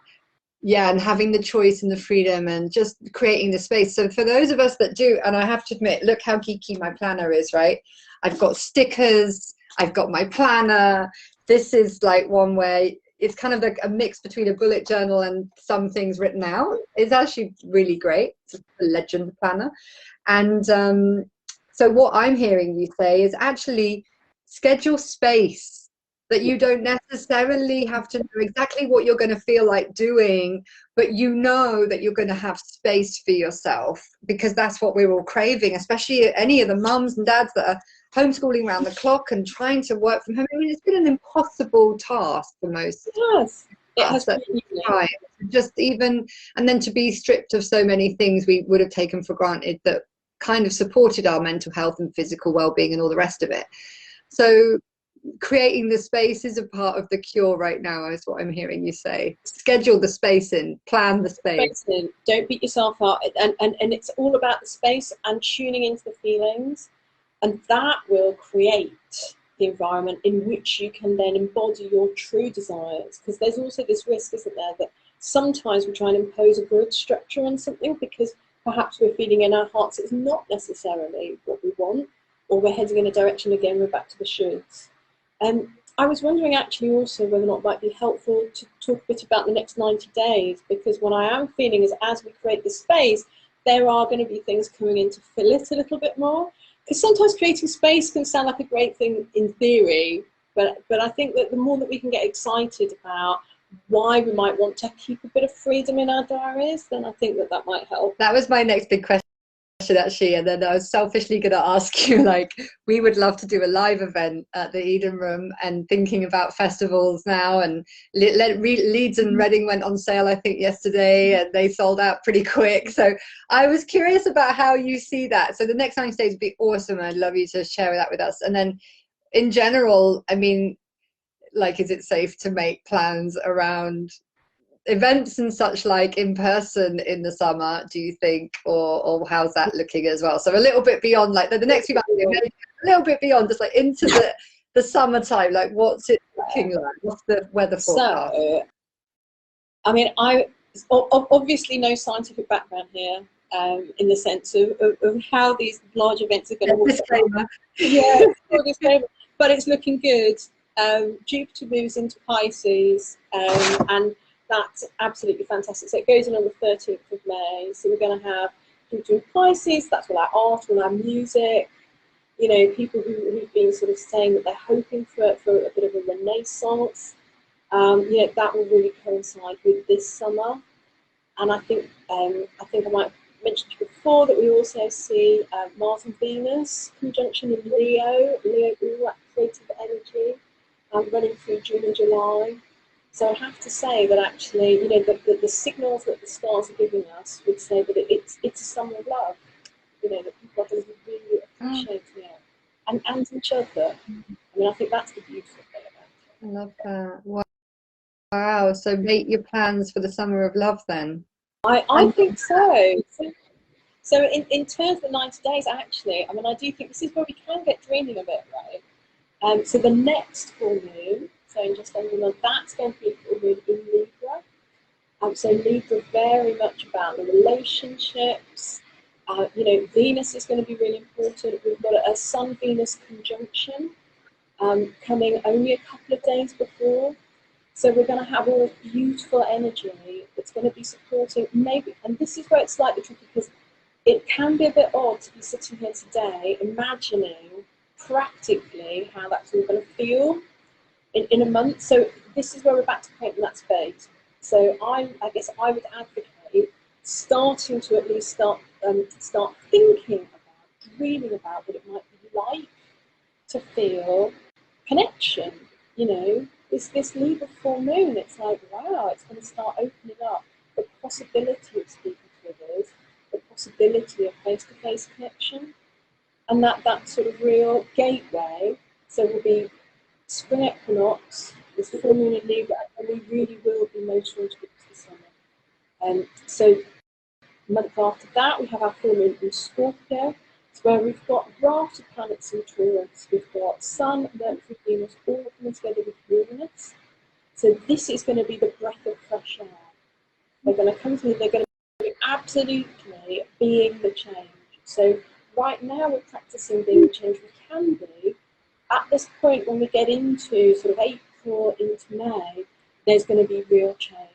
And having the choice and the freedom and just creating the space. So for those of us that do, and I have to admit, look how geeky my planner is, right? I've got stickers, I've got my planner. This is like one where it's kind of like a mix between a bullet journal and some things written out. It's actually really great. It's a legend planner. And so what I'm hearing you say is actually schedule space, that you don't necessarily have to know exactly what you're going to feel like doing, but you know that you're going to have space for yourself, because that's what we're all craving, especially any of the mums and dads that are homeschooling around the clock and trying to work from home. I mean, it's been an impossible task for most. Yes, it has been time. Just even, and then to be stripped of so many things we would have taken for granted that kind of supported our mental health and physical well-being and all the rest of it. So creating the space is a part of the cure right now, is what I'm hearing you say. Schedule the space in, plan the space. Don't beat yourself up, and it's all about the space and tuning into the feelings, and that will create the environment in which you can then embody your true desires. Because there's also this risk, isn't there, that sometimes we try and impose a grid structure on something because perhaps we're feeling in our hearts it's not necessarily what we want, or we're heading in a direction again, we're back to the shoulds. I was wondering actually also whether or not it might be helpful to talk a bit about the next 90 days, because what I am feeling is as we create this space, there are going to be things coming in to fill it a little bit more. Because sometimes creating space can sound like a great thing in theory, but I think that the more that we can get excited about why we might want to keep a bit of freedom in our diaries, then I think that that might help. That was my next big question, actually, and then I was selfishly going to ask you, like, we would love to do a live event at the Eden Room, and thinking about festivals now, and Leeds and Reading went on sale I think yesterday, and they sold out pretty quick. So I was curious about how you see that. So the next 90 days would be awesome. I'd love you to share that with us. And then in general, I mean, like, is it safe to make plans around events and such like in person in the summer, do you think, or how's that looking as well? So a little bit beyond, like, the next few months, a little bit beyond, just like into the summertime, like what's it looking like? What's the weather forecast? So, I mean, I obviously no scientific background here, in the sense of how these large events are going to work. Disclaimer. Yeah, disclaimer. But it's looking good. Jupiter moves into Pisces, and that's absolutely fantastic. So it goes in on the 13th of May. So we're going to have Jupiter in Pisces. That's all our art, all our music. You know, people who've been sort of saying that they're hoping for a bit of a renaissance. You know, that will really coincide with this summer. And I think I might mention to you before that we also see Mars and Venus conjunction in Leo, all that creative energy, running through June and July. So I have to say that actually, you know, the signals that the stars are giving us would say that it's a summer of love. You know, that people are going to be really appreciating it and each other. I mean, I think that's the beautiful thing about it. I love that. Wow. So make your plans for the summer of love then. I think so. So in terms of the 90 days, actually, I mean, I do think this is where we can get dreaming a bit, right? So the next full moon, so in just under a month, that's going to be a full moon in Libra. So Libra very much about the relationships. You know, Venus is going to be really important. We've got a Sun-Venus conjunction coming only a couple of days before. So we're going to have all this beautiful energy that's going to be supporting maybe, and this is where it's slightly tricky because it can be a bit odd to be sitting here today imagining practically how that's all going to feel in a month. So this is where we're back to painting that space. So I guess I would advocate starting to at least start thinking about, dreaming about what it might be like to feel connection, you know. This Libra full moon, it's like, wow, it's going to start opening up the possibility of speaking to others, the possibility of face-to-face connection, and that sort of real gateway. So we'll be spring equinox, this full moon in Libra, and we really will be motoring towards the summer. So the month after that, we have our full moon in Scorpio. It's where we've got a raft of planets in Taurus. We've got Sun, Mercury, Venus, all coming together with Uranus. So this is going to be the breath of fresh air. They're going to come to me, they're going to be absolutely being the change. So right now we're practicing being the change we can be. At this point, when we get into sort of April into May, there's going to be real change.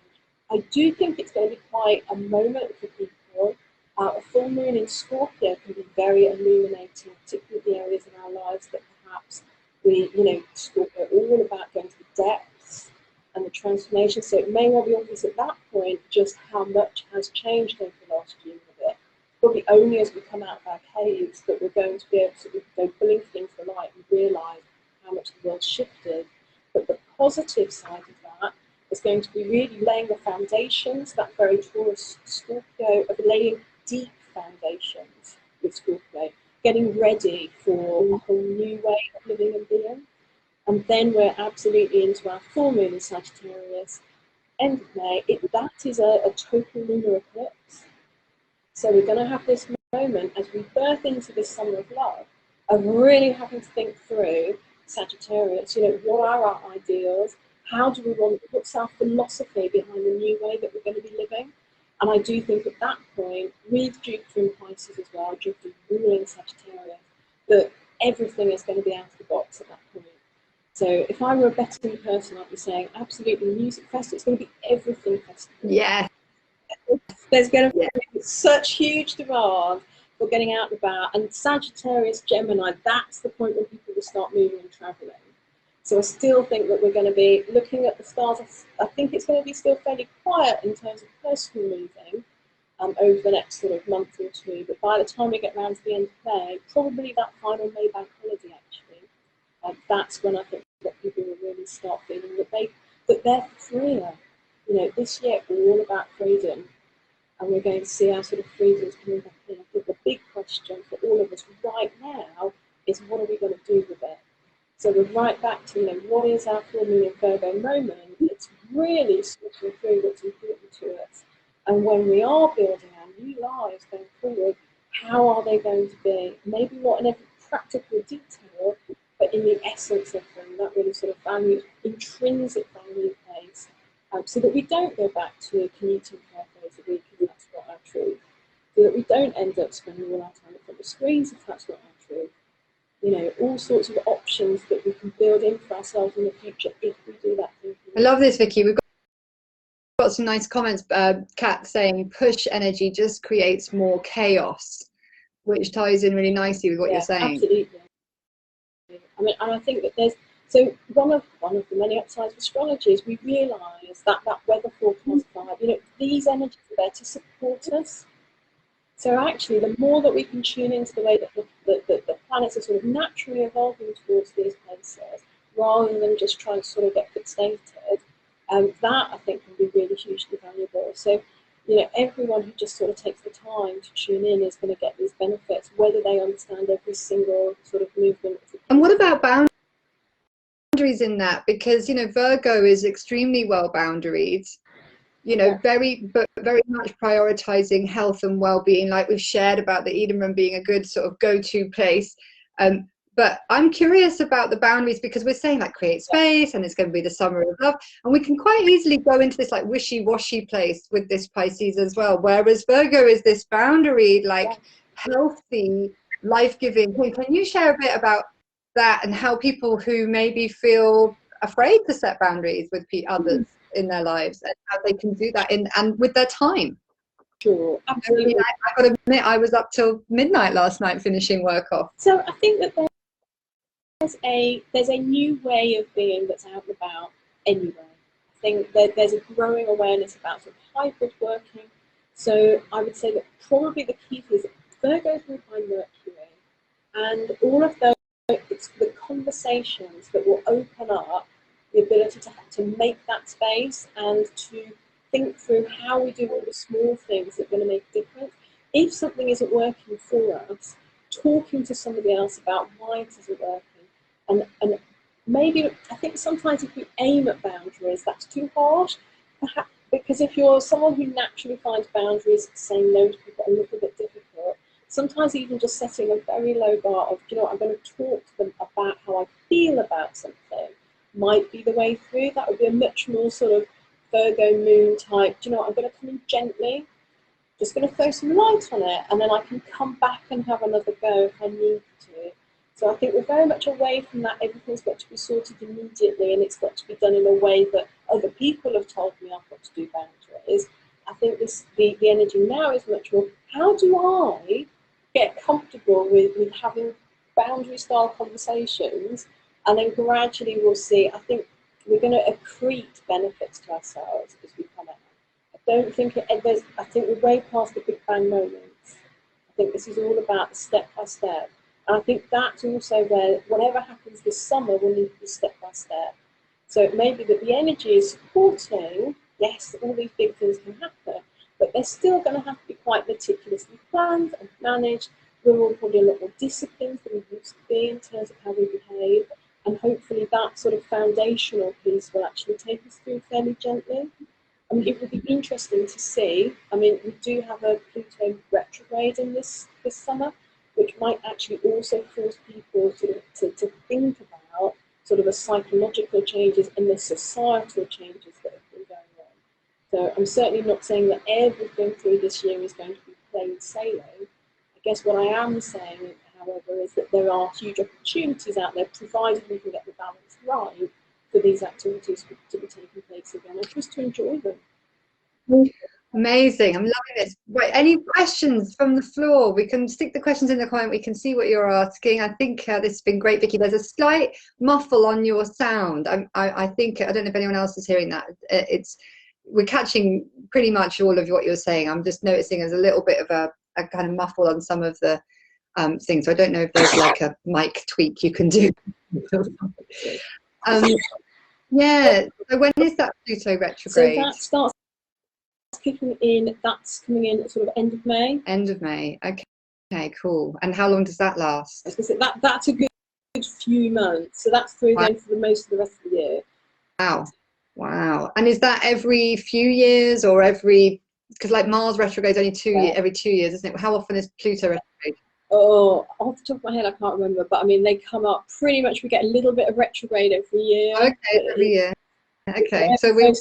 I do think it's going to be quite a moment for people. A full moon in Scorpio can be very illuminating, particularly the areas in our lives that perhaps we, you know, Scorpio all about going to the depths and the transformation. So it may not be obvious at that point just how much has changed over the last year of it. Probably only as we come out of our caves that we're going to be able to go pulling things to light and realise how much the world's shifted. But the positive side of that is going to be really laying the foundations, that very Taurus Scorpio, of laying deep foundations with Scorpio, getting ready for a whole new way of living and being. And then we're absolutely into our full moon in Sagittarius, end of May. That is a total lunar eclipse. So we're going to have this moment as we birth into this summer of love, of really having to think through Sagittarius, what are our ideals? How do we want, what's our philosophy behind the new way that we're going to be living? And I do think at that point, with Jupiter in Pisces as well, Jupiter ruling Sagittarius, that everything is going to be out of the box at that point. So if I were a betting person, I'd be saying, absolutely, music festival, it's going to be everything festival. Yeah. There's going to be such huge demand for getting out and about. And Sagittarius, Gemini, that's the point when people will start moving and travelling. So I still think that we're going to be looking at the stars. I think it's going to be still fairly quiet in terms of personal moving over the next sort of month or two. But by the time we get around to the end of May, probably that final May bank holiday actually, that's when I think that people will really start feeling that they're freer. This year we're all about freedom, and we're going to see our sort of freedoms coming back in. I think the big question for all of us right now is, what are we going to do with it? So we're right back to, what is our full moon in Virgo moment? It's really switching through what's important to us. And when we are building our new lives going forward, how are they going to be? Maybe not in every practical detail, but in the essence of them, that really sort of value, intrinsic value place, so that we don't go back to commuting 5 days a week if that's not our truth. So that we don't end up spending all our time in front of screens if that's not our truth. All sorts of options that we can build in for ourselves in the future if we do that thinking. I love this, Vicky. We've got some nice comments. Kat saying push energy just creates more chaos, which ties in really nicely with what you're saying. Absolutely. And I think that so one of the many upsides of astrology is we realise that weather forecast vibe, these energies are there to support us. So actually, the more that we can tune into the way that the planets are sort of naturally evolving towards these places, rather than just trying to sort of get fixated, that I think can be really hugely valuable. So, everyone who just sort of takes the time to tune in is going to get these benefits, whether they understand every single sort of movement. And what about boundaries in that? Because, Virgo is extremely well boundaried. Very much prioritizing health and well-being, like we've shared about the Eden Room being a good sort of go-to place. But I'm curious about the boundaries, because we're saying like create space and it's going to be the summer of love, and we can quite easily go into this like wishy-washy place with this Pisces as well, whereas Virgo is this boundary, like healthy, life-giving thing. Can you share a bit about that and how people who maybe feel afraid to set boundaries with others in their lives, and how they can do that and with their time? Sure, absolutely. I've got to admit, I was up till midnight last night finishing work off. So I think that there's a new way of being that's out and about anyway. I think that there's a growing awareness about sort of hybrid working. So I would say that probably the key is that Virgo's ruled by Mercury, and all of those, it's the conversations that will open up the ability to make that space and to think through how we do all the small things that are going to make a difference. If something isn't working for us, talking to somebody else about why it isn't working. And maybe, I think sometimes if we aim at boundaries, that's too harsh. Perhaps, because if you're someone who naturally finds boundaries, saying no to people a little bit difficult, sometimes even just setting a very low bar of, I'm going to talk to them about how I feel about something might be the way through. That would be a much more sort of Virgo moon type, I'm going to come in gently, just going to throw some light on it, and then I can come back and have another go if I need to. So I think we're very much away from that, everything's got to be sorted immediately and it's got to be done in a way that other people have told me I've got to do boundaries. I think the energy now is much more, how do I get comfortable with having boundary style conversations, and then gradually we'll see. I think we're going to accrete benefits to ourselves as we come out. I think we're way past the Big Bang moments. I think this is all about step by step. And I think that's also where whatever happens this summer will need to be step by step. So it may be that the energy is supporting, yes, all these big things can happen, but they're still going to have to be quite meticulously planned and managed. We're all probably a lot more disciplined than we used to be in terms of how we behave. and hopefully that sort of foundational piece will actually take us through fairly gently. I mean, it will be interesting to see. I mean, we do have a Pluto retrograde in this summer, which might actually also force people to think about sort of the psychological changes and the societal changes that have been going on. So I'm certainly not saying that everything through this year is going to be plain sailing. I guess what I am saying, however, is that there are huge opportunities out there, provided we can get the balance right, for these activities to be taking place again, and just to enjoy them. Amazing. I'm loving this. Right, any questions from the floor? We can stick the questions in the comment. We can see what you're asking. I think this has been great, Vicky. There's a slight muffle on your sound. I think, I don't know if anyone else is hearing that. We're catching pretty much all of what you're saying. I'm just noticing there's a little bit of a kind of muffle on some of the things. So I don't know if there's like a mic tweak you can do. Yeah. So when is that Pluto retrograde? So that starts kicking in. That's coming in at sort of end of May. End of May. Okay, cool. And how long does that last? I was going to say that's a good few months. So that's through then for the most of the rest of the year. Wow. And is that every few years or every? Because like Mars retrograde is only every 2 years, isn't it? How often is Pluto retrograde? Oh, off the top of my head, I can't remember. But I mean, they come up pretty much. We get a little bit of retrograde every year. Okay, every year. Okay, so we.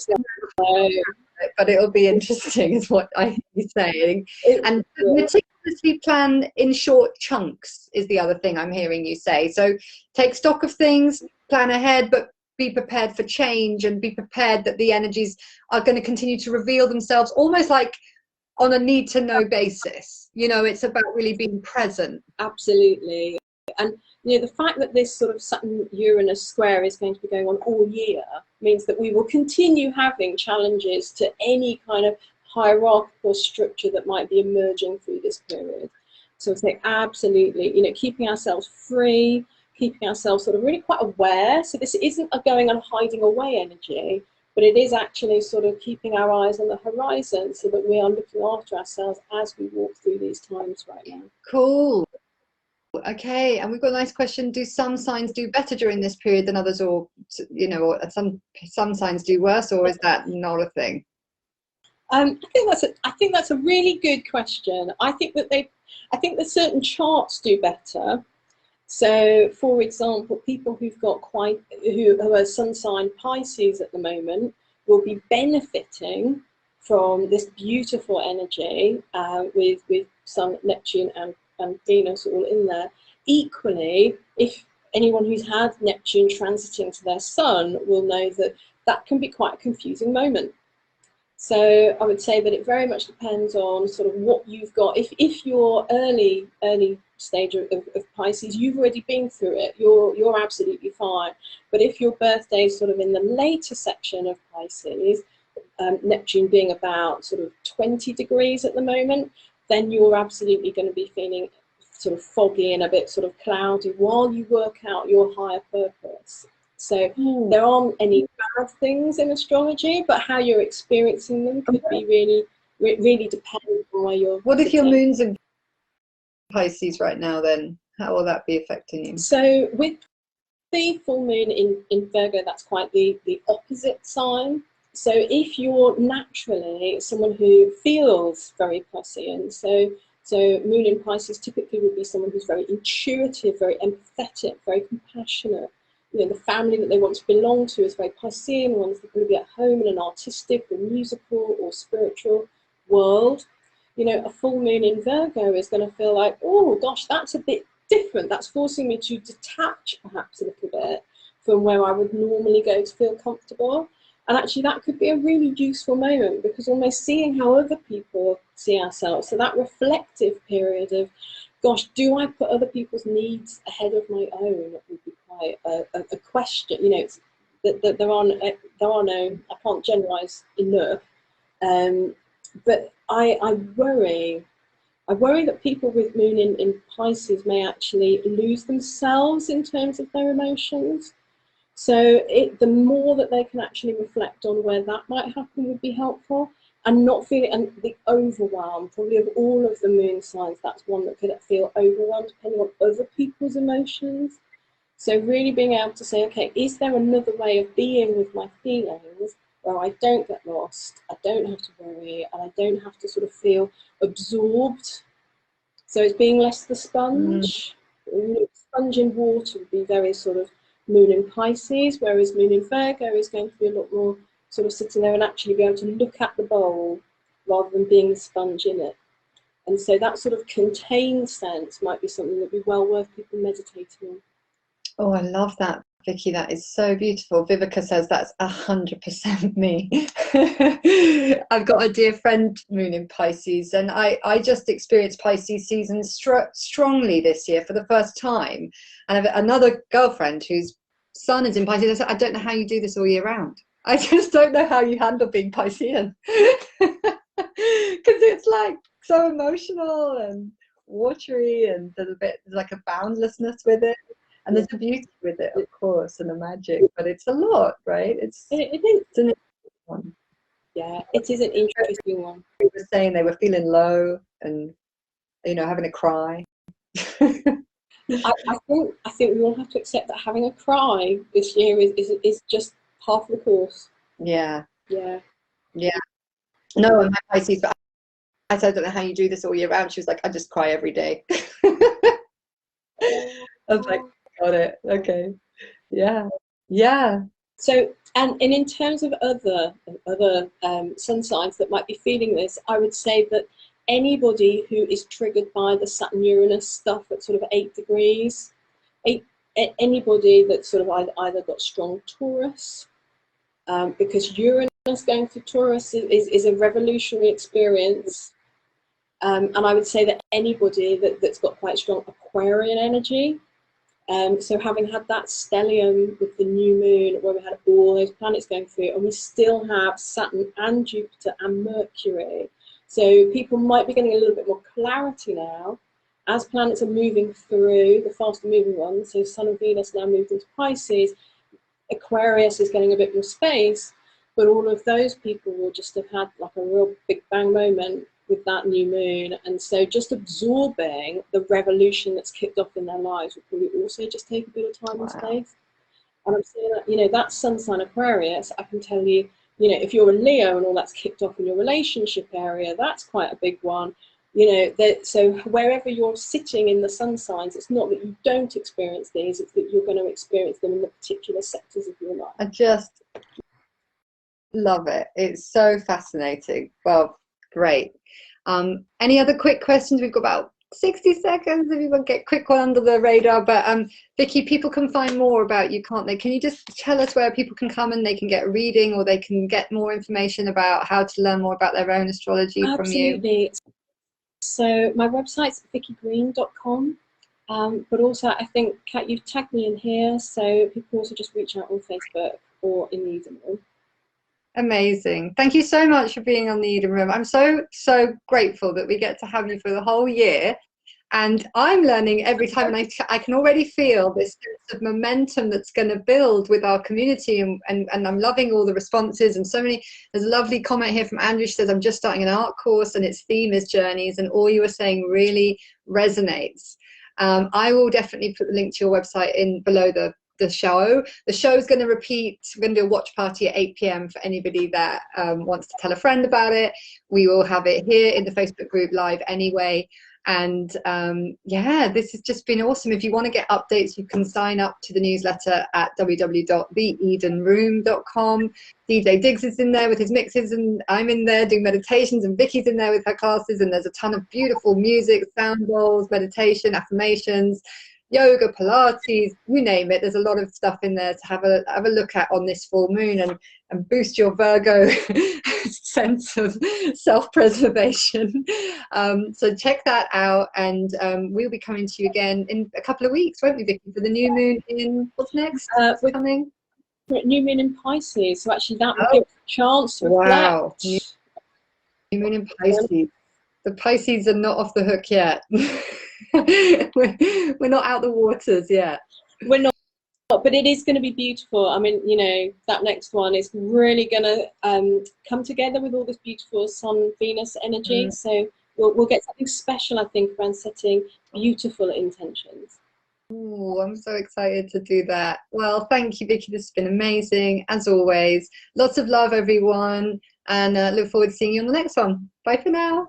But it'll be interesting, is what I'm saying. And meticulously plan in short chunks is the other thing I'm hearing you say. So take stock of things, plan ahead, but be prepared for change and be prepared that the energies are going to continue to reveal themselves almost like on a need to know basis. You know, it's about really being present. Absolutely. And you know, the fact that this sort of Saturn Uranus square is going to be going on all year means that we will continue having challenges to any kind of hierarchical structure that might be emerging through this period. So I think absolutely, you know, keeping ourselves free, keeping ourselves sort of really quite aware. So this isn't a going and hiding away energy, but it is actually sort of keeping our eyes on the horizon so that we are looking after ourselves as we walk through these times right now. Cool. Okay, and we've got a nice question. Do some signs do better during this period than others, or you know, or some signs do worse, or is that not a thing? I think that's a really good question. I think that certain charts do better. So, for example, people who are sun sign Pisces at the moment will be benefiting from this beautiful energy with Sun, Neptune, and Venus all in there. Equally, if anyone who's had Neptune transiting to their Sun will know that that can be quite a confusing moment. So I would say that it very much depends on sort of what you've got. If you're early stage of Pisces, you've already been through it, you're absolutely fine. But if your birthday is sort of in the later section of Pisces, Neptune being about sort of 20 degrees at the moment, then you're absolutely going to be feeling sort of foggy and a bit sort of cloudy while you work out your higher purpose. So there aren't any bad things in astrology, but how you're experiencing them could be really dependent on where you're What if your moon's in Pisces right now, then how will that be affecting you? So with the full moon in Virgo, that's quite the opposite sign. So if you're naturally someone who feels very Piscean, so moon in Pisces typically would be someone who's very intuitive, very empathetic, very compassionate. You know, the family that they want to belong to is very Piscean, ones that are going to be at home in an artistic or musical or spiritual world. You know, a full moon in Virgo is going to feel like, oh gosh, that's a bit different. That's forcing me to detach perhaps a little bit from where I would normally go to feel comfortable. And actually that could be a really useful moment, because almost seeing how other people see ourselves, so that reflective period of, gosh, do I put other people's needs ahead of my own, would be quite a question. You know, that there are no, I can't generalise enough, but I worry that people with moon in Pisces may actually lose themselves in terms of their emotions. So the more that they can actually reflect on where that might happen would be helpful, and not feeling, and the overwhelm, probably of all of the moon signs, that's one that could feel overwhelmed depending on other people's emotions. So really being able to say, okay, is there another way of being with my feelings where I don't get lost, I don't have to worry, and I don't have to sort of feel absorbed? So it's being less the sponge. Sponge in water would be very sort of Moon in Pisces, whereas Moon in Virgo is going to be a lot more sort of sitting there and actually be able to look at the bowl rather than being the sponge in it. And so that sort of contained sense might be something that would be well worth people meditating on. Oh, I love that, Vicky. That is so beautiful. Vivica says that's 100% me. I've got a dear friend, Moon in Pisces, and I just experienced Pisces season strongly this year for the first time. And I've another girlfriend whose sun is in Pisces. I said, I don't know how you do this all year round. I just don't know how you handle being Piscean. Because it's like so emotional and watery, and there's like a boundlessness with it. And there's a beauty with it, of course, and a magic, but it's a lot, right? It is. It's an interesting one. Yeah, it is an interesting one. They were saying they were feeling low and, you know, having a cry. I think we all have to accept that having a cry this year is just half the course. Yeah. Yeah. Yeah. No, and my Pisces, but I said, I don't know how you do this all year round. She was like, I just cry every day. I was like, got it. Okay. Yeah. Yeah. So, and in terms of other sun signs that might be feeling this, I would say that anybody who is triggered by the Saturn-Uranus stuff at sort of 8 degrees, anybody that's sort of either got strong Taurus, because Uranus going through Taurus is a revolutionary experience. And I would say that anybody that's got quite strong Aquarian energy, so having had that stellium with the new moon, where we had all those planets going through, and we still have Saturn and Jupiter and Mercury. So people might be getting a little bit more clarity now as planets are moving through, the faster moving ones. So Sun and Venus now moved into Pisces. Aquarius is getting a bit more space, but all of those people will just have had like a real big bang moment with that new moon, and so just absorbing the revolution that's kicked off in their lives will probably also just take a bit of time and space. And I'm saying that, you know, that sun sign Aquarius, I can tell you, you know, if you're a Leo and all that's kicked off in your relationship area, that's quite a big one. You know, so wherever you're sitting in the sun signs, it's not that you don't experience these, it's that you're going to experience them in the particular sectors of your life. I just love it. It's so fascinating. Well, great. Any other quick questions? We've got about 60 seconds if you want to get a quick one under the radar. But Vicky, people can find more about you, can't they? Can you just tell us where people can come and they can get a reading, or they can get more information about how to learn more about their own astrology from you? Absolutely. So my website's vickygreen.com. But also, I think, Kat, you've tagged me in here, so people also just reach out on Facebook or in the Eden Room. Amazing. Thank you so much for being on the Eden Room. I'm so grateful that we get to have you for the whole year. And I'm learning every time, and I can already feel this sense of momentum that's going to build with our community, and I'm loving all the responses. And so many, there's a lovely comment here from Andrew. She says, I'm just starting an art course and its theme is journeys, and all you were saying really resonates. I will definitely put the link to your website in below the show. The show is going to repeat. We're going to do a watch party at 8 p.m. for anybody that wants to tell a friend about it. We will have it here in the Facebook group live anyway. And yeah, this has just been awesome. If you want to get updates, you can sign up to the newsletter at www.theedenroom.com. DJ Diggs is in there with his mixes, and I'm in there doing meditations, and Vicky's in there with her classes, and there's a ton of beautiful music, sound bowls, meditation, affirmations, yoga, Pilates, you name it. There's a lot of stuff in there to have a look at on this full moon, and boost your Virgo sense of self-preservation. So check that out, and we'll be coming to you again in a couple of weeks, won't we, Vicky, for the new moon in, what's next? We're coming? New moon in Pisces, so actually that will give us a chance to reflect. Wow. New moon in Pisces. The Pisces are not off the hook yet. we're not out the waters yet. We're not, but it is going to be beautiful. I mean, you know, that next one is really going to come together with all this beautiful Sun Venus energy. So we'll get something special, I think, around setting beautiful intentions. Oh, I'm so excited to do that. Well, thank you, Vicky. This has been amazing, as always. Lots of love, everyone, and look forward to seeing you on the next one. Bye for now.